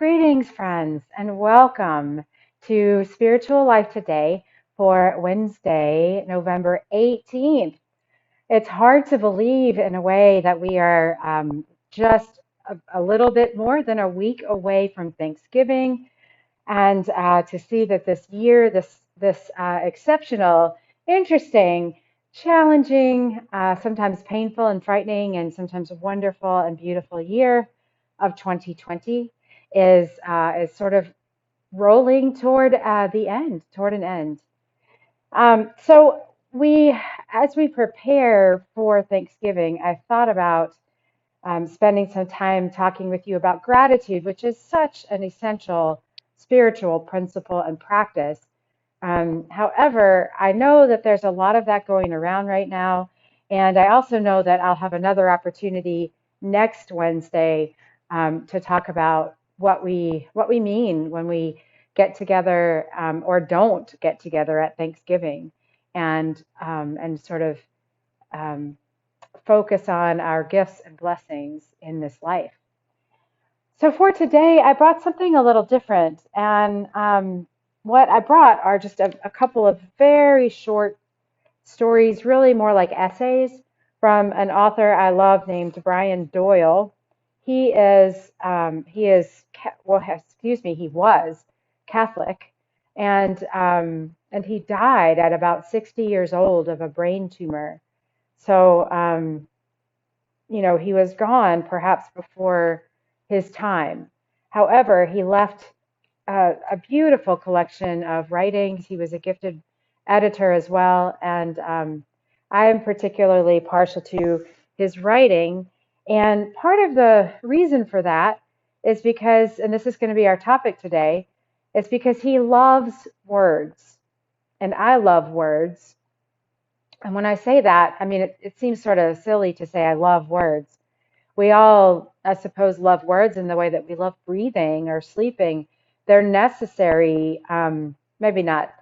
Greetings, friends, and welcome to Spiritual Life Today for Wednesday, November 18th. It's hard to believe, in a way, that we are just a little bit more than a week away from Thanksgiving, and to see that this year, this exceptional, interesting, challenging, sometimes painful and frightening, and sometimes wonderful and beautiful year of 2020 is sort of rolling toward the end, toward an end. So as we prepare for Thanksgiving, I thought about spending some time talking with you about gratitude, which is such an essential spiritual principle and practice. However, I know that there's a lot of that going around right now, and I also know that I'll have another opportunity next Wednesday to talk about what we mean when we get together or don't get together at Thanksgiving, and sort of um, focus on our gifts and blessings in this life. So for today, I brought something a little different, and what I brought are just a couple of very short stories, really more like essays from an author I love named Brian Doyle. He was Catholic, and he died at about 60 years old of a brain tumor. So he was gone perhaps before his time. However, he left a beautiful collection of writings. He was a gifted editor as well, and I am particularly partial to his writing. And part of the reason for that is because, and this is going to be our topic today, is because he loves words, and I love words. And when I say that, I mean, it seems sort of silly to say I love words. We all, I suppose, love words in the way that we love breathing or sleeping. They're necessary, maybe not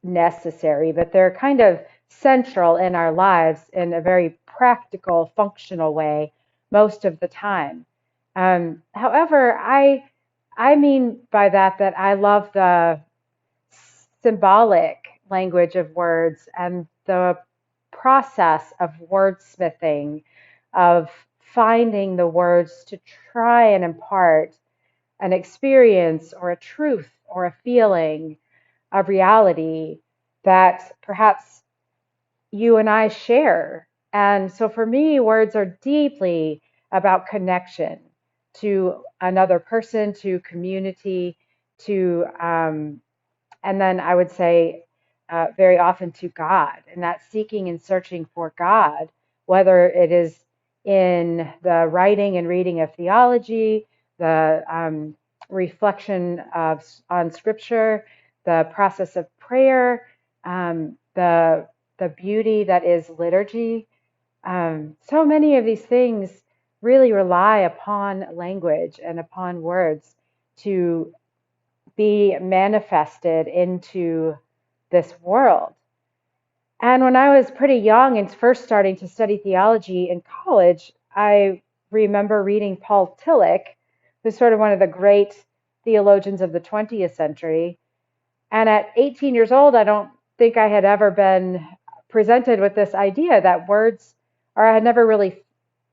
necessary, but they're kind of central in our lives in a very practical, functional way most of the time. However, I mean by that I love the symbolic language of words and the process of wordsmithing, of finding the words to try and impart an experience or a truth or a feeling of reality that perhaps you and I share. And so for me, words are deeply about connection to another person, to community, to and then I would say very often to God, and that seeking and searching for God, whether it is in the writing and reading of theology, the reflection on Scripture, the process of prayer, the beauty that is liturgy. So many of these things really rely upon language and upon words to be manifested into this world. And when I was pretty young and first starting to study theology in college, I remember reading Paul Tillich, who's sort of one of the great theologians of the 20th century. And at 18 years old, I don't think I had ever been presented with this idea that words, or I had never really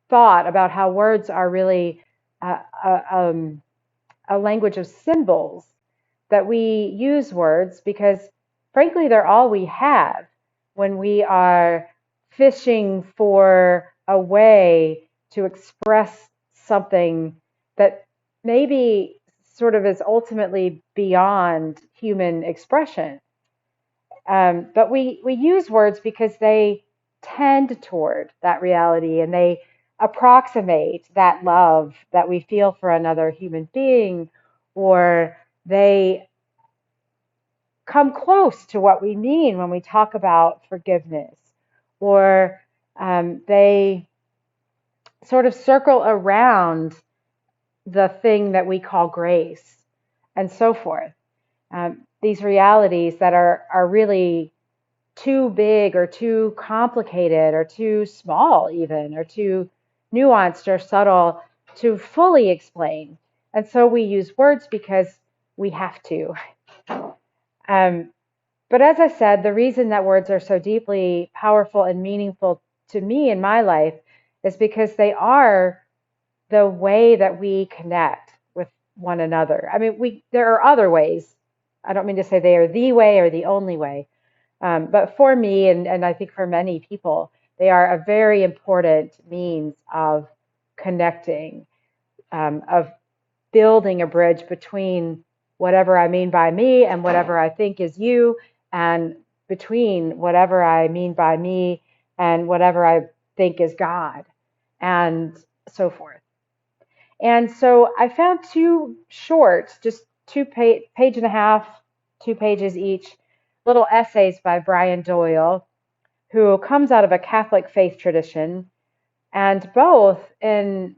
thought about how words are really uh, a language of symbols, that we use words because, frankly, they're all we have when we are fishing for a way to express something that maybe sort of is ultimately beyond human expression. But we use words because they tend toward that reality, and they approximate that love that we feel for another human being, or they come close to what we mean when we talk about forgiveness, or they sort of circle around the thing that we call grace, and so forth. These realities that are really too big or too complicated or too small, even, or too nuanced or subtle to fully explain. And so we use words because we have to. Um, but as I said, the reason that words are so deeply powerful and meaningful to me in my life is because they are the way that we connect with one another. I mean, there are other ways. I don't mean to say they are the way or the only way. But for me, and I think for many people, they are a very important means of connecting, of building a bridge between whatever I mean by me and whatever I think is you, and between whatever I mean by me and whatever I think is God, and so forth. And so I found two short, just page and a half, 2 pages each, little essays by Brian Doyle, who comes out of a Catholic faith tradition, and both in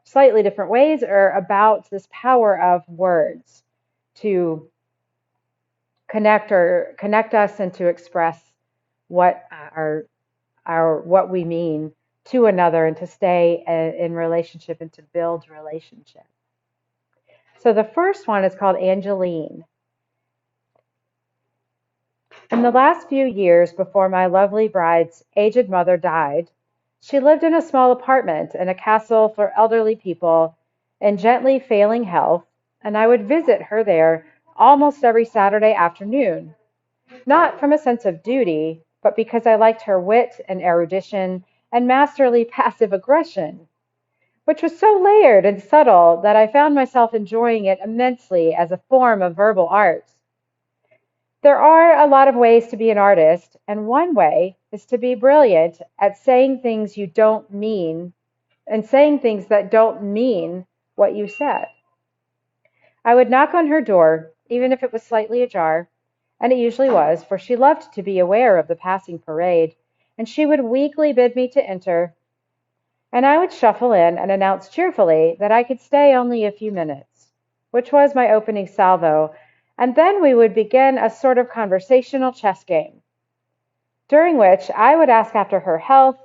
slightly different ways are about this power of words to connect us and to express what what we mean to another, and to stay in relationship and to build relationship. So the first one is called Angeline. In the last few years before my lovely bride's aged mother died, she lived in a small apartment in a castle for elderly people in gently failing health, and I would visit her there almost every Saturday afternoon, not from a sense of duty, but because I liked her wit and erudition and masterly passive aggression, which was so layered and subtle that I found myself enjoying it immensely as a form of verbal art. There are a lot of ways to be an artist, and one way is to be brilliant at saying things you don't mean and saying things that don't mean what you said. I would knock on her door, even if it was slightly ajar, and it usually was, for she loved to be aware of the passing parade, and she would weakly bid me to enter, and I would shuffle in and announce cheerfully that I could stay only a few minutes, which was my opening salvo, and then we would begin a sort of conversational chess game, during which I would ask after her health,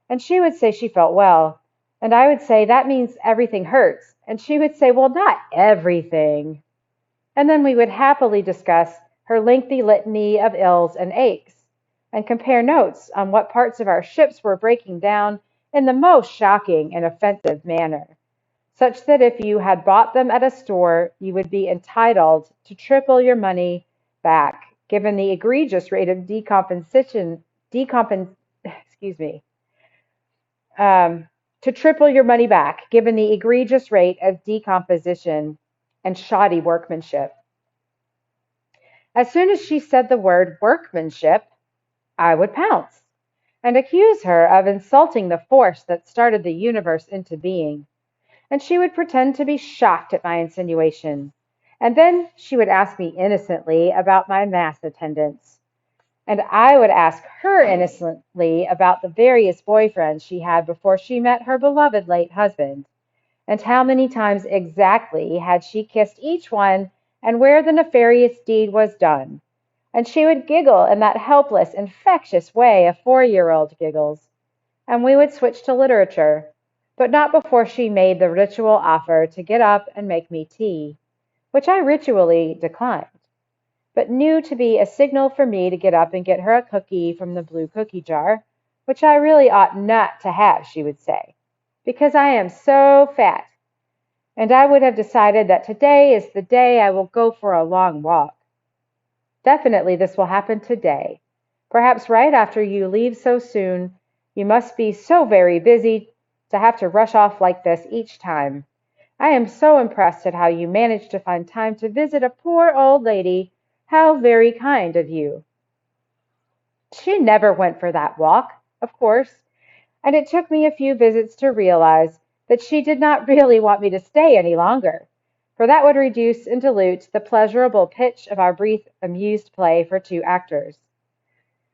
and she would say she felt well, and I would say that means everything hurts, and she would say, well, not everything. And then we would happily discuss her lengthy litany of ills and aches, and compare notes on what parts of our ships were breaking down in the most shocking and offensive manner, such that if you had bought them at a store, you would be entitled to triple your money back, given the egregious rate of excuse me, to triple your money back, given the egregious rate of decomposition and shoddy workmanship. As soon as she said the word workmanship, I would pounce and accuse her of insulting the force that started the universe into being, and she would pretend to be shocked at my insinuation. And then she would ask me innocently about my mass attendance, and I would ask her innocently about the various boyfriends she had before she met her beloved late husband, and how many times exactly had she kissed each one, and where the nefarious deed was done. And she would giggle in that helpless, infectious way a 4-year-old giggles, and we would switch to literature, but not before she made the ritual offer to get up and make me tea, which I ritually declined, but knew to be a signal for me to get up and get her a cookie from the blue cookie jar, which I really ought not to have, she would say, because I am so fat. And I would have decided that today is the day I will go for a long walk. Definitely this will happen today. Perhaps right after you leave so soon, you must be so very busy to have to rush off like this each time. I am so impressed at how you manage to find time to visit a poor old lady. How very kind of you. She never went for that walk, of course, and it took me a few visits to realize that she did not really want me to stay any longer, for that would reduce and dilute the pleasurable pitch of our brief amused play for 2 actors.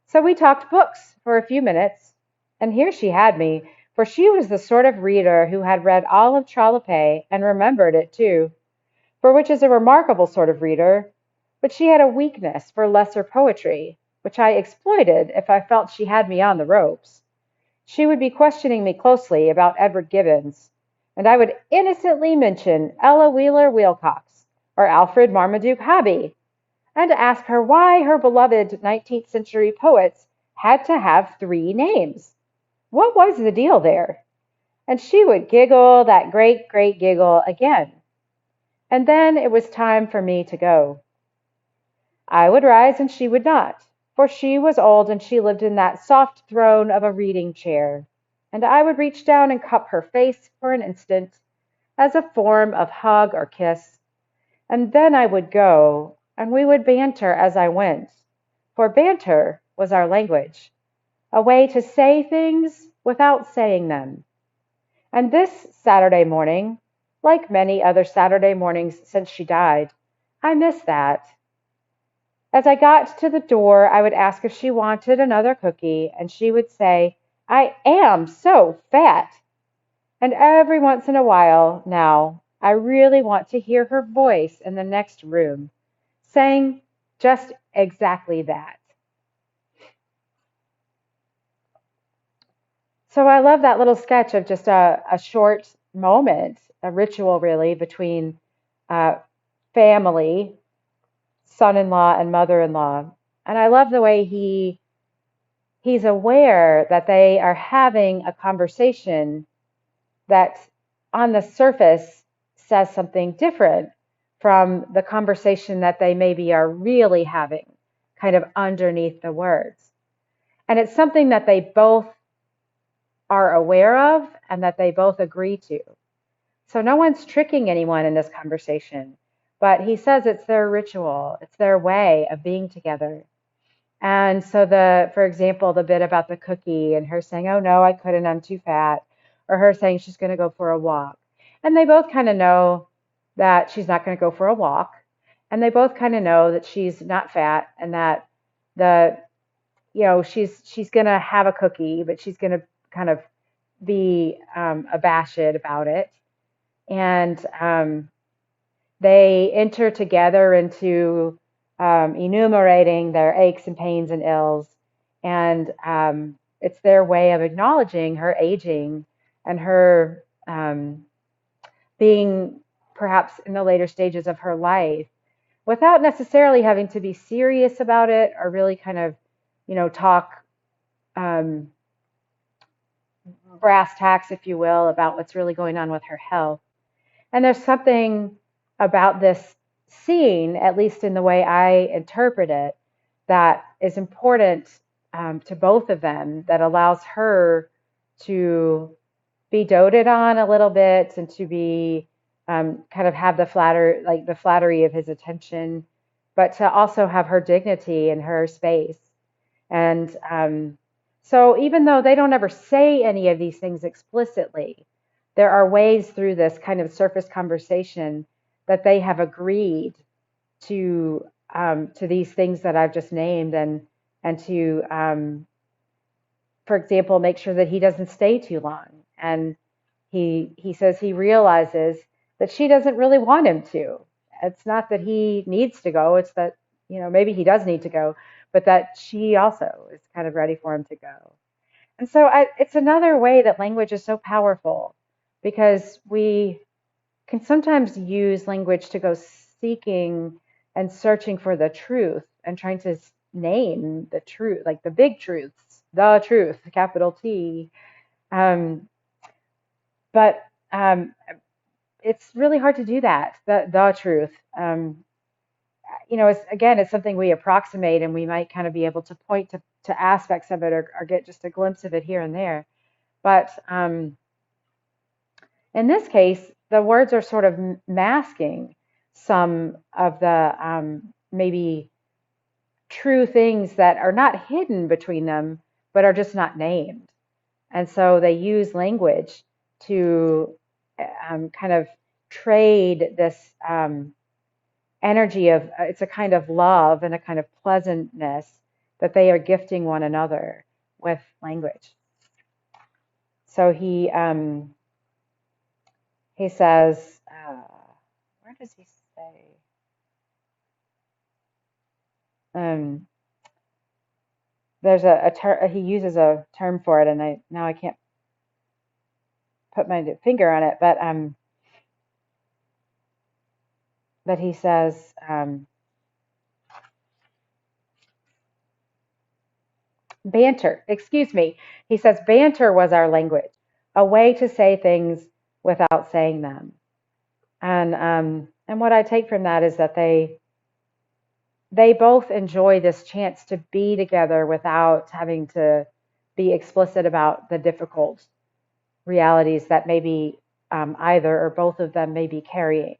So we talked books for a few minutes, and here she had me, for she was the sort of reader who had read all of Trollope and remembered it too, for which is a remarkable sort of reader, but she had a weakness for lesser poetry, which I exploited if I felt she had me on the ropes. She would be questioning me closely about Edward Gibbons, and I would innocently mention Ella Wheeler Wilcox or Alfred Marmaduke Hobby, and ask her why her beloved 19th century poets had to have three names. What was the deal there? And she would giggle that great, great giggle again. And then it was time for me to go. I would rise and she would not, for she was old and she lived in that soft throne of a reading chair. And I would reach down and cup her face for an instant as a form of hug or kiss, and then I would go, and we would banter as I went, for banter was our language, a way to say things without saying them. And this Saturday morning, like many other Saturday mornings since she died, I miss that. As I got to the door, I would ask if she wanted another cookie, and she would say, I am so fat. And every once in a while now, I really want to hear her voice in the next room saying just exactly that. So I love that little sketch of just a short moment, a ritual really between uh, family, son-in-law and mother-in-law. And I love the way he's aware that they are having a conversation that on the surface says something different from the conversation that they maybe are really having kind of underneath the words. And it's something that they both are aware of and that they both agree to. So no one's tricking anyone in this conversation, but he says it's their ritual, it's their way of being together. And so for example, the bit about the cookie and her saying, "Oh no, I couldn't, I'm too fat," or her saying she's going to go for a walk. And they both kind of know that she's not going to go for a walk. And they both kind of know that she's not fat and that the, she's going to have a cookie, but she's going to kind of be abashed about it. And they enter together into enumerating their aches and pains and ills. And it's their way of acknowledging her aging and her being perhaps in the later stages of her life without necessarily having to be serious about it or really kind of, talk um, brass tacks, if you will, about what's really going on with her health. And there's something about this scene, at least in the way I interpret it, that is important to both of them, that allows her to be doted on a little bit and to be kind of have the flattery of his attention, but to also have her dignity and her space. And so even though they don't ever say any of these things explicitly, there are ways through this kind of surface conversation that they have agreed to these things that I've just named, and to, for example, make sure that he doesn't stay too long. And he says he realizes that she doesn't really want him to. It's not that he needs to go, it's that, maybe he does need to go, but that she also is kind of ready for him to go. And so it's another way that language is so powerful, because we can sometimes use language to go seeking and searching for the truth and trying to name the truth, like the big truths, the truth, capital T. Um, but it's really hard to do that, the truth. It's something we approximate, and we might kind of be able to point to aspects of it, or get just a glimpse of it here and there. But in this case, the words are sort of masking some of the maybe true things that are not hidden between them, but are just not named. And so they use language to kind of trade this energy of it's a kind of love and a kind of pleasantness that they are gifting one another with language. So he says, where does he say? There's he uses a term for it, and I can't put my finger on it, but he says, banter, excuse me. He says, banter was our language, a way to say things without saying them. And what I take from that is that they both enjoy this chance to be together without having to be explicit about the difficult realities that maybe either or both of them may be carrying.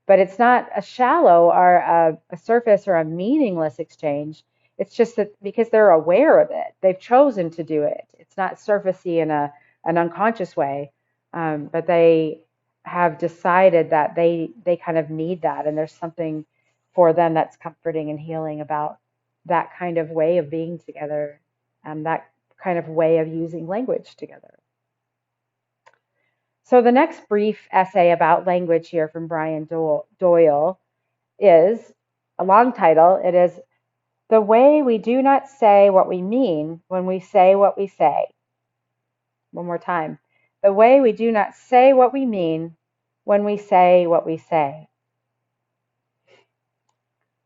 But it's not a shallow or a surface or a meaningless exchange. It's just that because they're aware of it, they've chosen to do it. It's not surfacey in an unconscious way, but they have decided that they kind of need that, and there's something for them that's comforting and healing about that kind of way of being together, and that kind of way of using language together. So the next brief essay about language here from Brian Doyle is a long title. It is The Way We Do Not Say What We Mean When We Say What We Say. One more time. The way we do not say what we mean when we say what we say.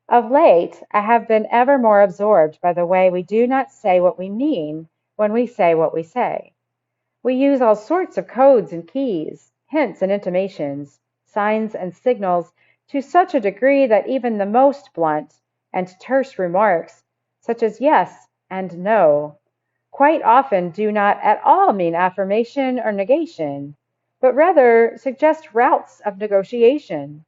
Of late, I have been ever more absorbed by the way we do not say what we mean when we say what we say. We use all sorts of codes and keys, hints and intimations, signs and signals to such a degree that even the most blunt and terse remarks, such as yes and no, quite often do not at all mean affirmation or negation, but rather suggest routes of negotiation,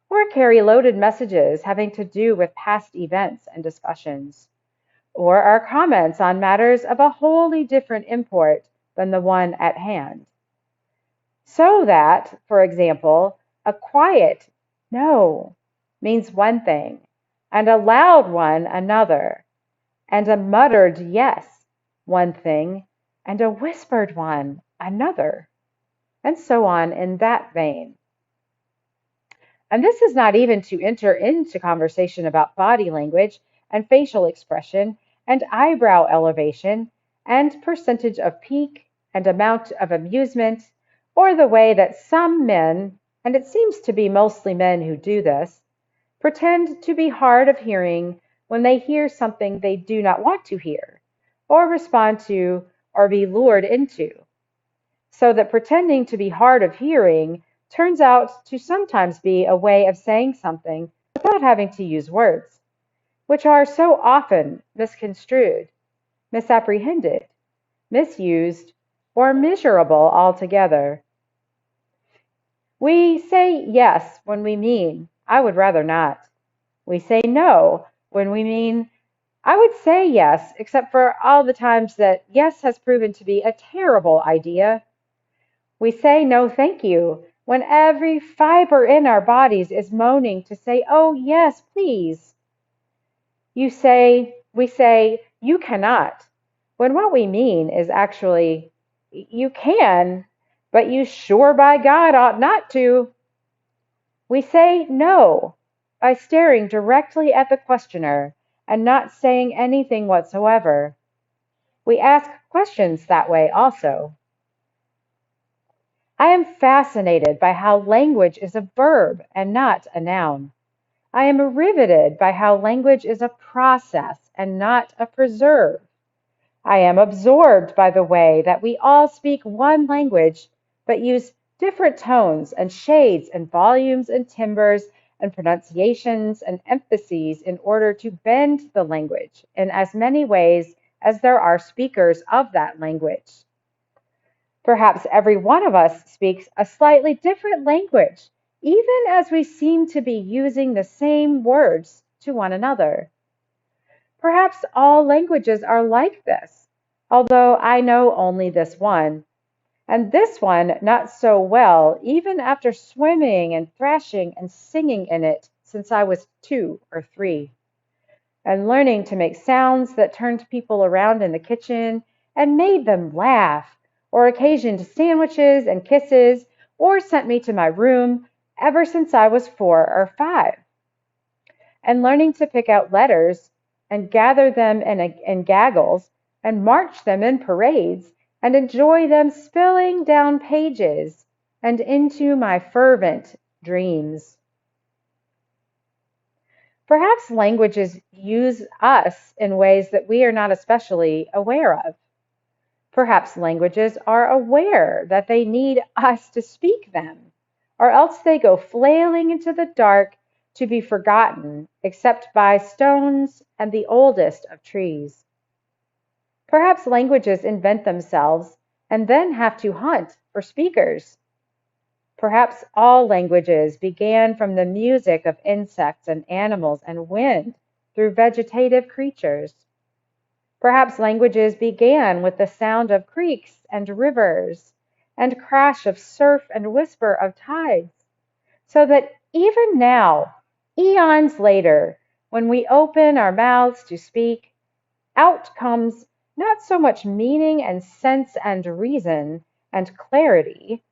or carry loaded messages having to do with past events and discussions, or are comments on matters of a wholly different import than the one at hand. So that, for example, a quiet no means one thing, and a loud one another, and a muttered yes one thing, and a whispered one another, and so on in that vein. And this is not even to enter into conversation about body language and facial expression and eyebrow elevation and percentage of pique and amount of amusement, or the way that some men, and it seems to be mostly men who do this, pretend to be hard of hearing when they hear something they do not want to hear, or respond to, or be lured into. So that pretending to be hard of hearing turns out to sometimes be a way of saying something without having to use words, which are so often misconstrued, misapprehended, misused, or miserable altogether. We say yes when we mean, I would rather not. We say no when we mean, I would say yes, except for all the times that yes has proven to be a terrible idea. We say no thank you when every fiber in our bodies is moaning to say, oh yes, please. We say, you cannot, when what we mean is actually, you can, but you sure by God ought not to. We say no by staring directly at the questioner and not saying anything whatsoever. We ask questions that way also. I am fascinated by how language is a verb and not a noun. I am riveted by how language is a process and not a preserve. I am absorbed by the way that we all speak one language, but use different tones and shades and volumes and timbres and pronunciations and emphases in order to bend the language in as many ways as there are speakers of that language. Perhaps every one of us speaks a slightly different language, even as we seem to be using the same words to one another. Perhaps all languages are like this, although I know only this one, and this one not so well, even after swimming and thrashing and singing in it since I was 2 or 3, and learning to make sounds that turned people around in the kitchen and made them laugh, or occasioned sandwiches and kisses, or sent me to my room ever since I was 4 or 5. And learning to pick out letters and gather them in gaggles and march them in parades and enjoy them spilling down pages and into my fervent dreams. Perhaps languages use us in ways that we are not especially aware of. Perhaps languages are aware that they need us to speak them, or else they go flailing into the dark to be forgotten, except by stones and the oldest of trees. Perhaps languages invent themselves and then have to hunt for speakers. Perhaps all languages began from the music of insects and animals and wind through vegetative creatures. Perhaps languages began with the sound of creeks and rivers and crash of surf and whisper of tides, so that even now, eons later, when we open our mouths to speak, out comes not so much meaning and sense and reason and clarity,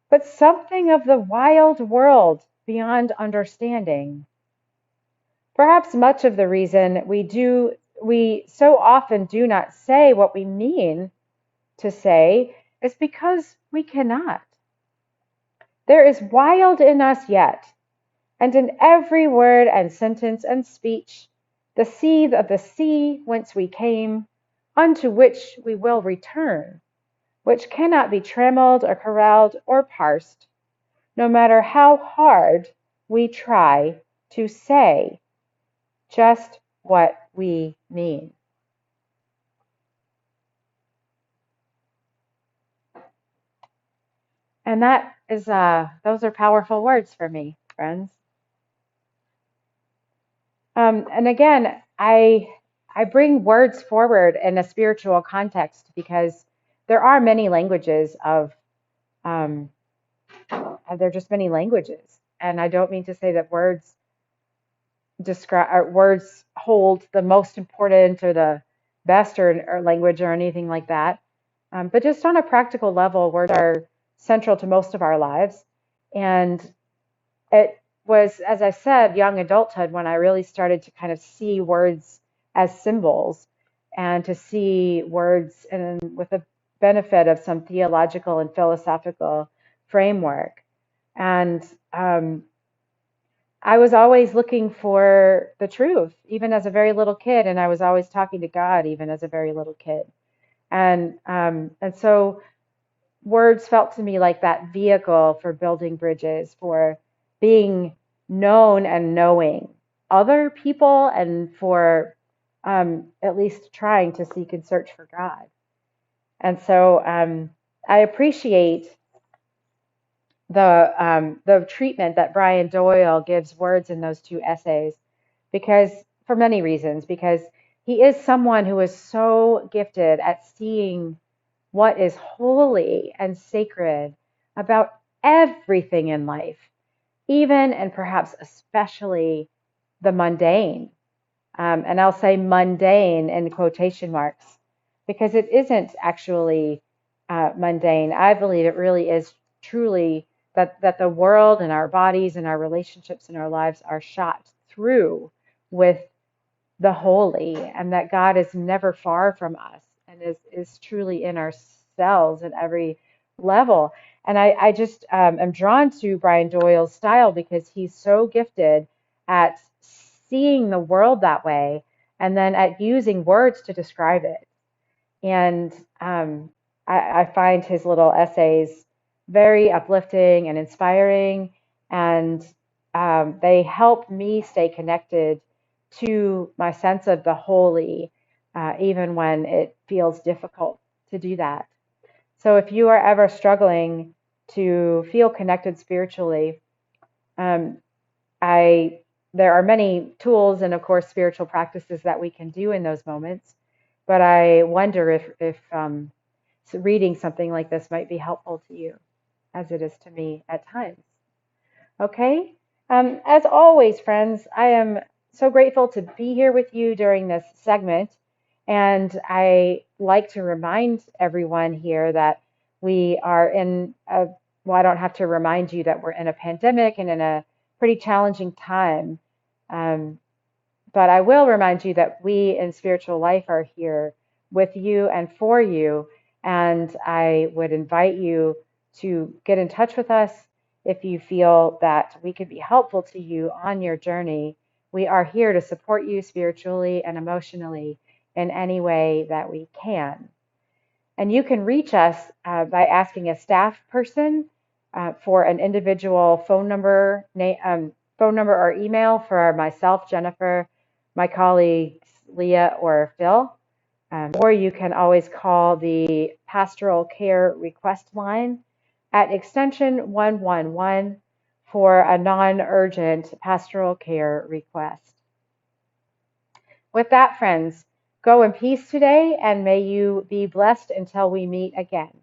but something of the wild world beyond understanding. Perhaps much of the reason we so often do not say what we mean to say is because we cannot. There is wild in us yet, and in every word and sentence and speech, the seethe of the sea whence we came, unto which we will return, which cannot be trammeled or corralled or parsed, no matter how hard we try to say just what we mean. And that is, those are powerful words for me, friends. And again, I bring words forward in a spiritual context because there are many languages of, there are just many languages. And I don't mean to say that words describe, or words hold the most important or the best or language or anything like that. But just on a practical level, words are central to most of our lives. And it was, as I said, young adulthood when I really started to kind of see words as symbols and to see words with the benefit of some theological and philosophical framework. And I was always looking for the truth, even as a very little kid, and I was always talking to God, even as a very little kid. And so words felt to me like that vehicle for building bridges, for being known and knowing other people, and for at least trying to seek and search for God. And so I appreciate the treatment that Brian Doyle gives words in those two essays, because for many reasons, because he is someone who is so gifted at seeing what is holy and sacred about everything in life, even and perhaps especially the mundane. And I'll say mundane in quotation marks, because it isn't actually mundane. I believe it really is truly that the world and our bodies and our relationships and our lives are shot through with the holy, and that God is never far from us and is truly in ourselves at every level. And I just am drawn to Brian Doyle's style because he's so gifted at seeing the world that way and then at using words to describe it. And I find his little essays very uplifting and inspiring, and they help me stay connected to my sense of the holy, even when it feels difficult to do that. So if you are ever struggling to feel connected spiritually, there are many tools and, of course, spiritual practices that we can do in those moments. But I wonder if reading something like this might be helpful to you, as it is to me at times. Okay? As always, friends, I am so grateful to be here with you during this segment. And I like to remind everyone here that we are well, I don't have to remind you that we're in a pandemic and in a pretty challenging time. But I will remind you that we in Spiritual Life are here with you and for you. And I would invite you to get in touch with us if you feel that we could be helpful to you on your journey. We are here to support you spiritually and emotionally in any way that we can. And you can reach us by asking a staff person for an individual phone number, or email for myself, Jennifer, my colleagues, Leah or Phil. Or you can always call the Pastoral Care Request Line at extension 111 for a non-urgent pastoral care request. With that, friends, go in peace today, and may you be blessed until we meet again.